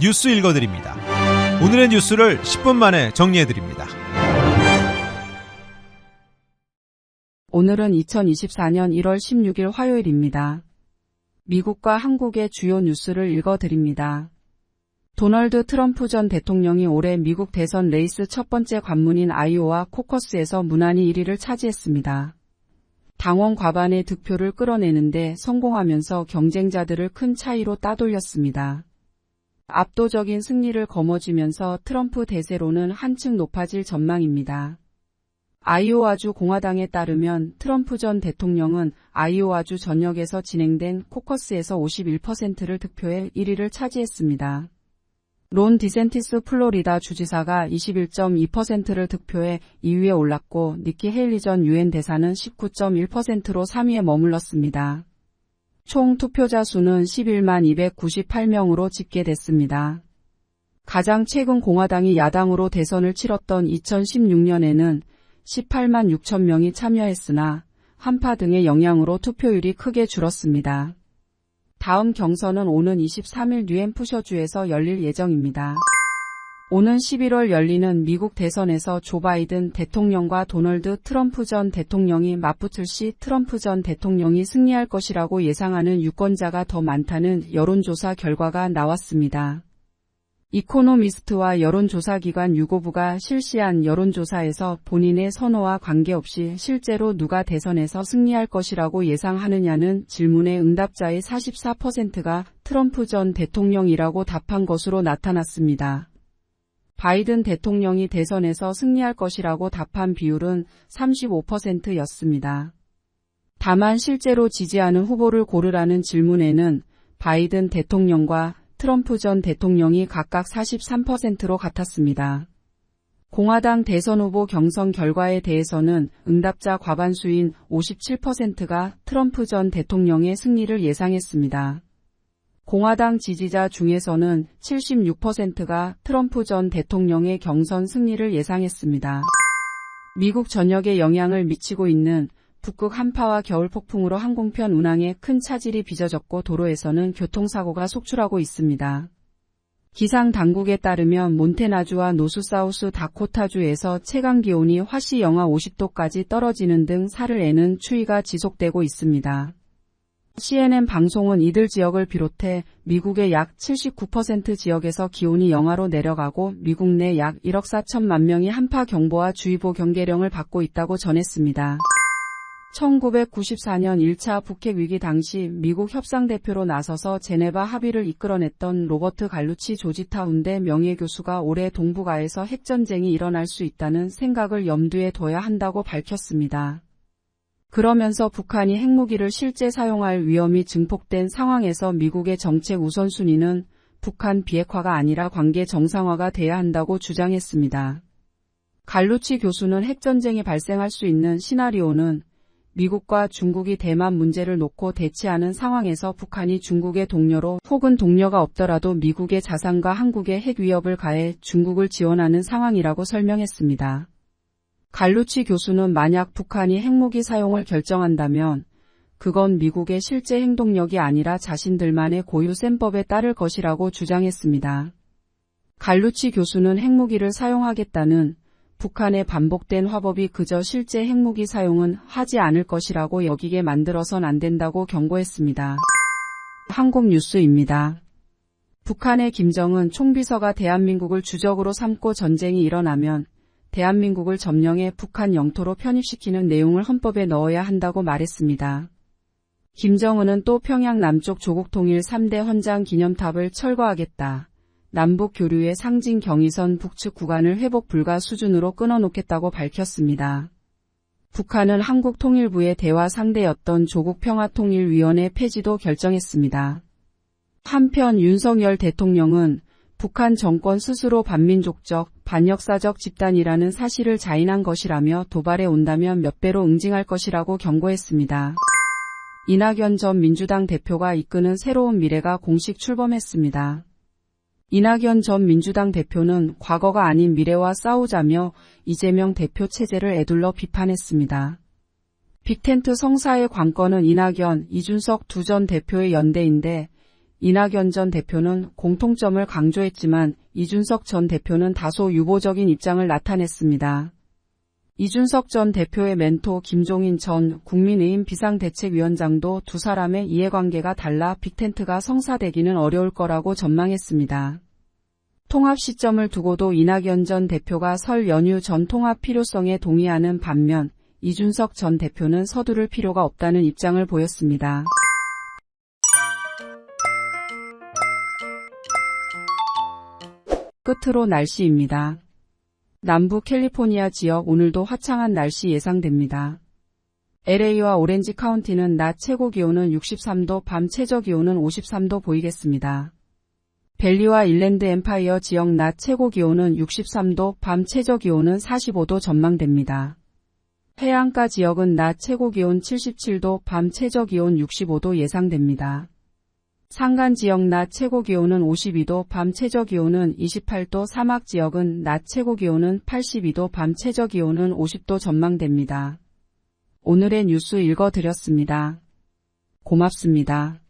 뉴스 읽어드립니다. 오늘의 뉴스를 10분 만에 정리해드립니다. 오늘은 2024년 1월 16일 화요일입니다. 미국과 한국의 주요 뉴스를 읽어드립니다. 도널드 트럼프 전 대통령이 올해 미국 대선 레이스 첫 번째 관문인 아이오와 코커스에서 무난히 1위를 차지했습니다. 당원 과반의 득표를 끌어내는데 성공하면서 경쟁자들을 큰 차이로 따돌렸습니다. 압도적인 승리를 거머쥐면서 트럼프 대세로는 한층 높아질 전망입니다. 아이오와주 공화당에 따르면 트럼프 전 대통령은 아이오와주 전역에서 진행된 코커스에서 51%를 득표해 1위를 차지했습니다. 론 디샌티스 플로리다 주지사가 21.2%를 득표해 2위에 올랐고 니키 헤일리 전 유엔 대사는 19.1%로 3위에 머물렀습니다. 총 투표자 수는 11만 298명으로 집계됐습니다. 가장 최근 공화당이 야당으로 대선을 치렀던 2016년에는 18만 6천 명이 참여했으나 한파 등의 영향으로 투표율이 크게 줄었습니다. 다음 경선은 오는 23일 뉴햄프셔주에서 열릴 예정입니다. 오는 11월 열리는 미국 대선에서 조 바이든 대통령과 도널드 트럼프 전 대통령이 맞붙을 시 트럼프 전 대통령이 승리할 것이라고 예상하는 유권자가 더 많다는 여론조사 결과가 나왔습니다. 이코노미스트와 여론조사기관 유고부가 실시한 여론조사에서 본인의 선호와 관계없이 실제로 누가 대선에서 승리할 것이라고 예상하느냐는 질문의 응답자의 44%가 트럼프 전 대통령이라고 답한 것으로 나타났습니다. 바이든 대통령이 대선에서 승리할 것이라고 답한 비율은 35%였습니다. 다만 실제로 지지하는 후보를 고르라는 질문에는 바이든 대통령과 트럼프 전 대통령이 각각 43%로 같았습니다. 공화당 대선 후보 경선 결과에 대해서는 응답자 과반수인 57%가 트럼프 전 대통령의 승리를 예상했습니다. 공화당 지지자 중에서는 76%가 트럼프 전 대통령의 경선 승리를 예상했습니다. 미국 전역에 영향을 미치고 있는 북극 한파와 겨울 폭풍으로 항공편 운항에 큰 차질이 빚어졌고 도로에서는 교통사고가 속출하고 있습니다. 기상 당국에 따르면 몬태나주와 노스사우스 다코타주에서 체감기온이 화씨 영하 50도까지 떨어지는 등 살을 애는 추위가 지속되고 있습니다. CNN 방송은 이들 지역을 비롯해 미국의 약 79% 지역에서 기온이 영하로 내려가고 미국 내 약 1억 4천만 명이 한파 경보와 주의보 경계령을 받고 있다고 전했습니다. 1994년 1차 북핵 위기 당시 미국 협상대표로 나서서 제네바 합의를 이끌어냈던 로버트 갈루치 조지타운대 명예교수가 올해 동북아에서 핵전쟁이 일어날 수 있다는 생각을 염두에 둬야 한다고 밝혔습니다. 그러면서 북한이 핵무기를 실제 사용할 위험이 증폭된 상황에서 미국의 정책 우선순위는 북한 비핵화가 아니라 관계 정상화가 돼야 한다고 주장했습니다. 갈루치 교수는 핵전쟁이 발생할 수 있는 시나리오는 미국과 중국이 대만 문제를 놓고 대치하는 상황에서 북한이 중국의 동료로 혹은 동료가 없더라도 미국의 자산과 한국의 핵 위협을 가해 중국을 지원하는 상황이라고 설명했습니다. 갈루치 교수는 만약 북한이 핵무기 사용을 결정한다면 그건 미국의 실제 행동력이 아니라 자신들만의 고유 셈법에 따를 것이라고 주장했습니다. 갈루치 교수는 핵무기를 사용하겠다는 북한의 반복된 화법이 그저 실제 핵무기 사용은 하지 않을 것이라고 여기게 만들어선 안 된다고 경고했습니다. 한국 뉴스입니다. 북한의 김정은 총비서가 대한민국을 주적으로 삼고 전쟁이 일어나면 대한민국을 점령해 북한 영토로 편입시키는 내용을 헌법에 넣어야 한다고 말했습니다. 김정은은 또 평양 남쪽 조국 통일 3대 헌장 기념탑을 철거하겠다. 남북 교류의 상징 경의선 북측 구간을 회복 불가 수준으로 끊어놓겠다고 밝혔습니다. 북한은 한국 통일부의 대화 상대였던 조국평화통일위원회 폐지도 결정했습니다. 한편 윤석열 대통령은 북한 정권 스스로 반민족적, 반역사적 집단이라는 사실을 자인한 것이라며 도발해 온다면 몇 배로 응징할 것이라고 경고했습니다. 이낙연 전 민주당 대표가 이끄는 새로운 미래가 공식 출범했습니다. 이낙연 전 민주당 대표는 과거가 아닌 미래와 싸우자며 이재명 대표 체제를 에둘러 비판했습니다. 빅텐트 성사의 관건은 이낙연, 이준석 두 전 대표의 연대인데 이낙연 전 대표는 공통점을 강조했지만 이준석 전 대표는 다소 유보적인 입장을 나타냈습니다. 이준석 전 대표의 멘토 김종인 전 국민의힘 비상대책위원장도 두 사람의 이해관계가 달라 빅텐트가 성사되기는 어려울 거라고 전망했습니다. 통합 시점을 두고도 이낙연 전 대표가 설 연휴 전 통합 필요성에 동의하는 반면 이준석 전 대표는 서두를 필요가 없다는 입장을 보였습니다. 끝으로 날씨입니다. 남부 캘리포니아 지역 오늘도 화창한 날씨 예상됩니다. LA와 오렌지 카운티는 낮 최고 기온은 63도, 밤 최저 기온은 53도 보이겠습니다. 벨리와 일랜드 엠파이어 지역 낮 최고 기온은 63도, 밤 최저 기온은 45도 전망됩니다. 해안가 지역은 낮 최고 기온 77도, 밤 최저 기온 65도 예상됩니다. 산간 지역 낮 최고 기온은 52도, 밤 최저 기온은 28도, 사막 지역은 낮 최고 기온은 82도, 밤 최저 기온은 50도 전망됩니다. 오늘의 뉴스 읽어드렸습니다. 고맙습니다.